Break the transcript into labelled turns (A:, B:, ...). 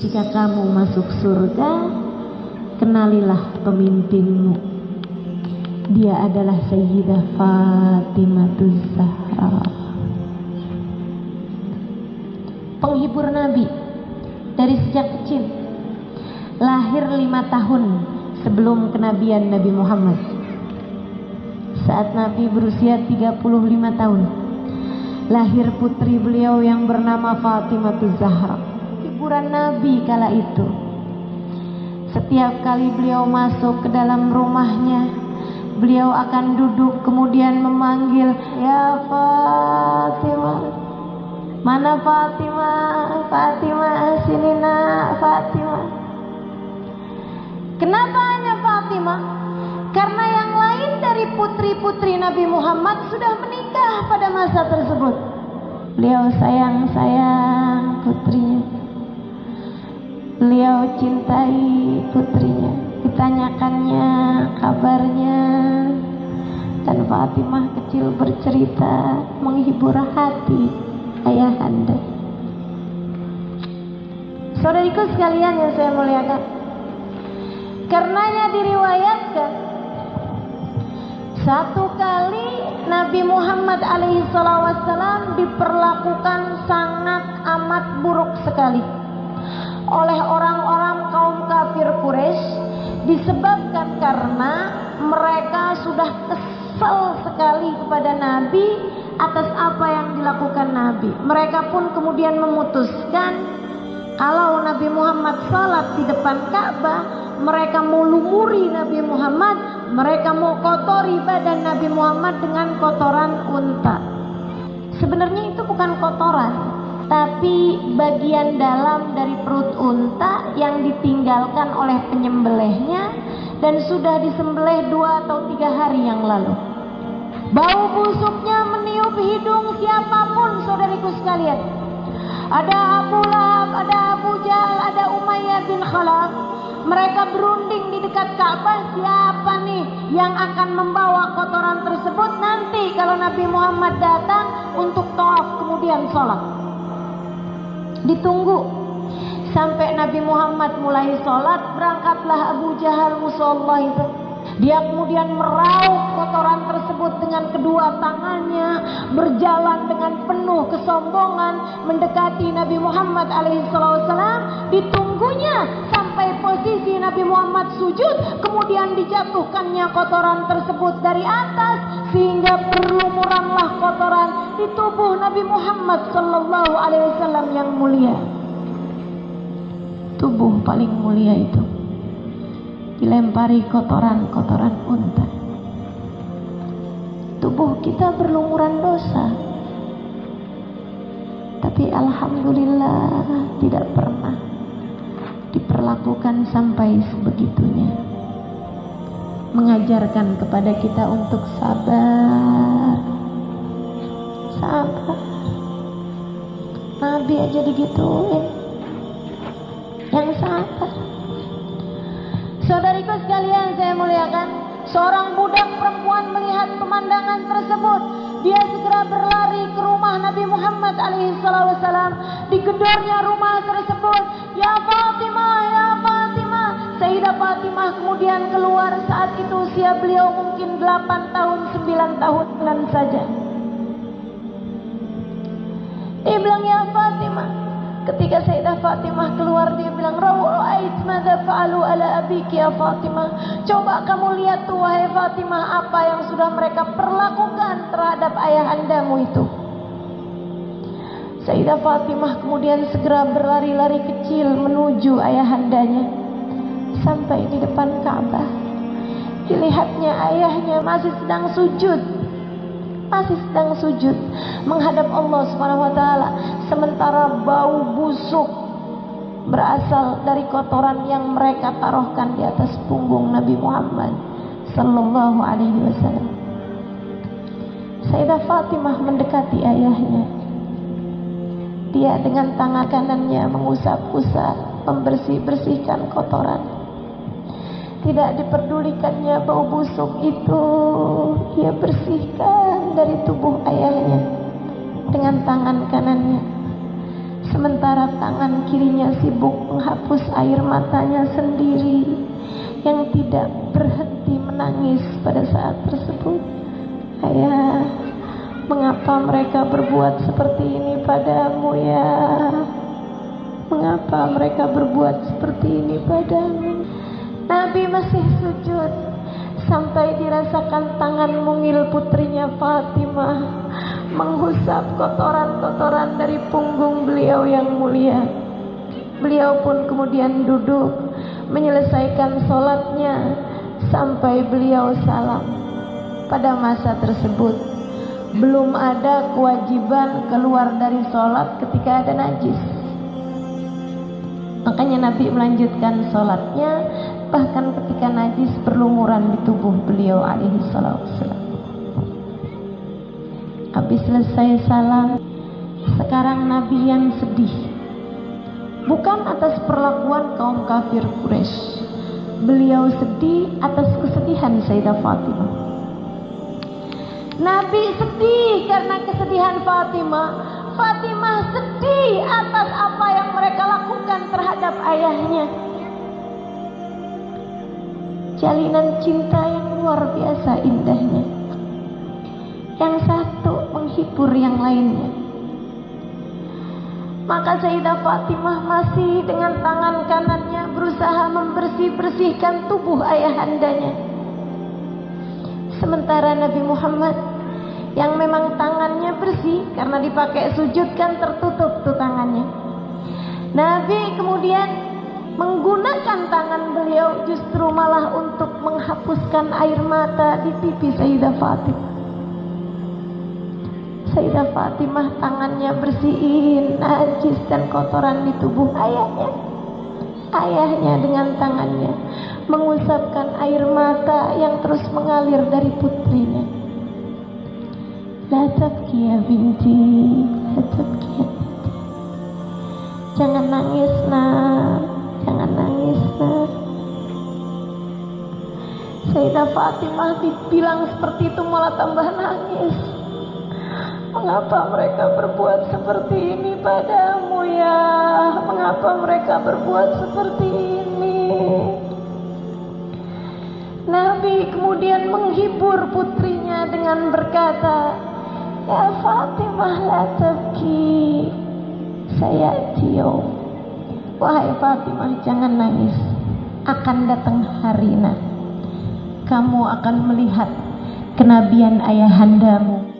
A: Jika kamu masuk surga, kenalilah pemimpinmu. Dia adalah Sayyidah Fatimah Zahra, penghibur Nabi dari sejak kecil. Lahir 5 tahun sebelum kenabian Nabi Muhammad. Saat Nabi berusia 35 tahun, lahir putri beliau yang bernama Fatimah Zahra, hiburan Nabi kala itu. Setiap kali beliau masuk ke dalam rumahnya, beliau akan duduk kemudian memanggil, "Ya Fatimah, mana Fatimah? Fatimah, sini nak, Fatimah." Kenapa hanya Fatimah? Karena yang lain dari putri-putri Nabi Muhammad sudah menikah pada masa tersebut. Beliau sayang-sayang putrinya, beliau cintai putrinya, ditanyakannya kabarnya, dan Fatimah kecil bercerita menghibur hati ayahanda. Saudariku sekalian yang saya muliakan, karenanya diriwayatkan satu kali Nabi Muhammad alaihissalam diperlakukan sangat amat buruk sekali oleh orang-orang kaum kafir Quraisy, disebabkan karena mereka sudah kesal sekali kepada Nabi atas apa yang dilakukan Nabi. Mereka pun kemudian memutuskan kalau Nabi Muhammad salat di depan Ka'bah, mereka mau lumuri Nabi Muhammad, mereka mau kotori badan Nabi Muhammad dengan kotoran unta. Sebenarnya itu bukan kotoran, tapi bagian dalam dari perut unta yang ditinggalkan oleh penyembelihnya dan sudah disembelih 2 atau 3 hari yang lalu. Bau busuknya meniup hidung siapapun, saudariku sekalian. Ada Abu Lahab, ada Abu Jahal, ada Umayyah bin Khalaf. Mereka berunding di dekat Ka'bah, siapa nih yang akan membawa kotoran tersebut nanti kalau Nabi Muhammad datang untuk tawaf kemudian sholat. Ditunggu sampai Nabi Muhammad mulai sholat, berangkatlah Abu Jahal musuhullah itu. Dia kemudian meraup kotoran tersebut dengan kedua tangannya, berjalan dengan penuh kesombongan mendekati Nabi Muhammad alaihissalam. Ditunggunya sampai posisi Nabi Muhammad sujud, kemudian dijatuhkannya kotoran tersebut dari atas sehingga berlumuranlah kotoran di tubuh Nabi Muhammad sallallahu alaihi wasallam yang mulia. Tubuh paling mulia itu dilempari kotoran-kotoran unta. Tubuh kita berlumuran dosa, tapi alhamdulillah tidak pernah diperlakukan sampai sebegitunya. Mengajarkan kepada kita untuk sabar. Sabar. Nabi aja digituin, yang sabar. Saudariku sekalian saya muliakan, seorang budak perempuan melihat pemandangan tersebut. Dia segera berlari ke rumah Nabi Muhammad alaihissalam. Digedornya rumah tersebut, "Ya Fatimah, ya Fatimah." Sayyidah Fatimah kemudian keluar. Saat itu usia beliau mungkin 8 tahun, 9 tahunan saja. Dia bilang, "Ya Fatimah." Ketika Sayyidah Fatimah keluar, dia bilang, "Ra'ait madza fa'alu ala abiki ya Fatimah." Coba kamu lihat tuh wahai Fatimah, apa yang sudah mereka perlakukan terhadap ayahandamu itu. Sayyidah Fatimah kemudian segera berlari-lari kecil menuju ayahandanya. Sampai di depan Ka'bah, dilihatnya ayahnya masih sedang sujud. Masih sedang sujud menghadap Allah Subhanahu wa taala, sementara bau busuk berasal dari kotoran yang mereka taruhkan di atas punggung Nabi Muhammad sallallahu alaihi wasallam. Sayyidah Fatimah mendekati ayahnya. Dia dengan tangan kanannya mengusap-usap, membersih-bersihkan kotoran. Tidak diperdulikannya bau busuk itu, ia bersihkan dari tubuh ayahnya dengan tangan kanannya. sementara tangan kirinya sibuk menghapus air matanya sendiri yang tidak berhenti menangis pada saat tersebut. Ayah, mengapa mereka berbuat seperti ini padamu ya? Mengapa mereka berbuat seperti ini padamu? Nabi masih sujud sampai dirasakan tangan mungil putrinya Fatimah menghusap kotoran-kotoran dari punggung beliau yang mulia. Beliau pun kemudian duduk menyelesaikan sholatnya sampai beliau salam. Pada masa tersebut belum ada kewajiban keluar dari sholat ketika ada najis. Makanya Nabi melanjutkan sholatnya bahkan ketika najis berlumuran di tubuh beliau alaihi salatu wassalam. Habis selesai salam, sekarang Nabi yang sedih, bukan atas perlakuan kaum kafir Quraisy. Beliau sedih atas kesedihan Sayyidah Fatimah. Nabi sedih karena kesedihan Fatimah. Fatimah sedih atas apa yang mereka lakukan terhadap ayahnya. Jalinan cinta yang luar biasa indahnya. Yang satu menghibur yang lainnya. Maka Sayyidah Fatimah masih dengan tangan kanannya berusaha membersih-bersihkan tubuh ayahandanya. Sementara Nabi Muhammad yang memang tangannya bersih karena dipakai sujud kan tertutup tuh tangannya. Nabi kemudian menggunakan tangan beliau justru malah untuk menghapuskan air mata di pipi Sayyidah Fatimah. Sayyidah Fatimah tangannya bersihin najis dan kotoran di tubuh ayahnya. Ayahnya dengan tangannya mengusapkan air mata yang terus mengalir dari putrinya. La tabki ya binti, la tabki ya binti. Jangan nangis nak, jangan nangis nak. Sayyidah Fatimah dibilang seperti itu malah tambah nangis. Mengapa mereka berbuat seperti ini padamu ya? Mengapa mereka berbuat seperti ini? Nabi kemudian menghibur putrinya dengan berkata, ya Fatimah la tabki, saya cium. Wahai Fatimah, jangan nangis. Akan datang hari kamu akan melihat kenabian ayahandamu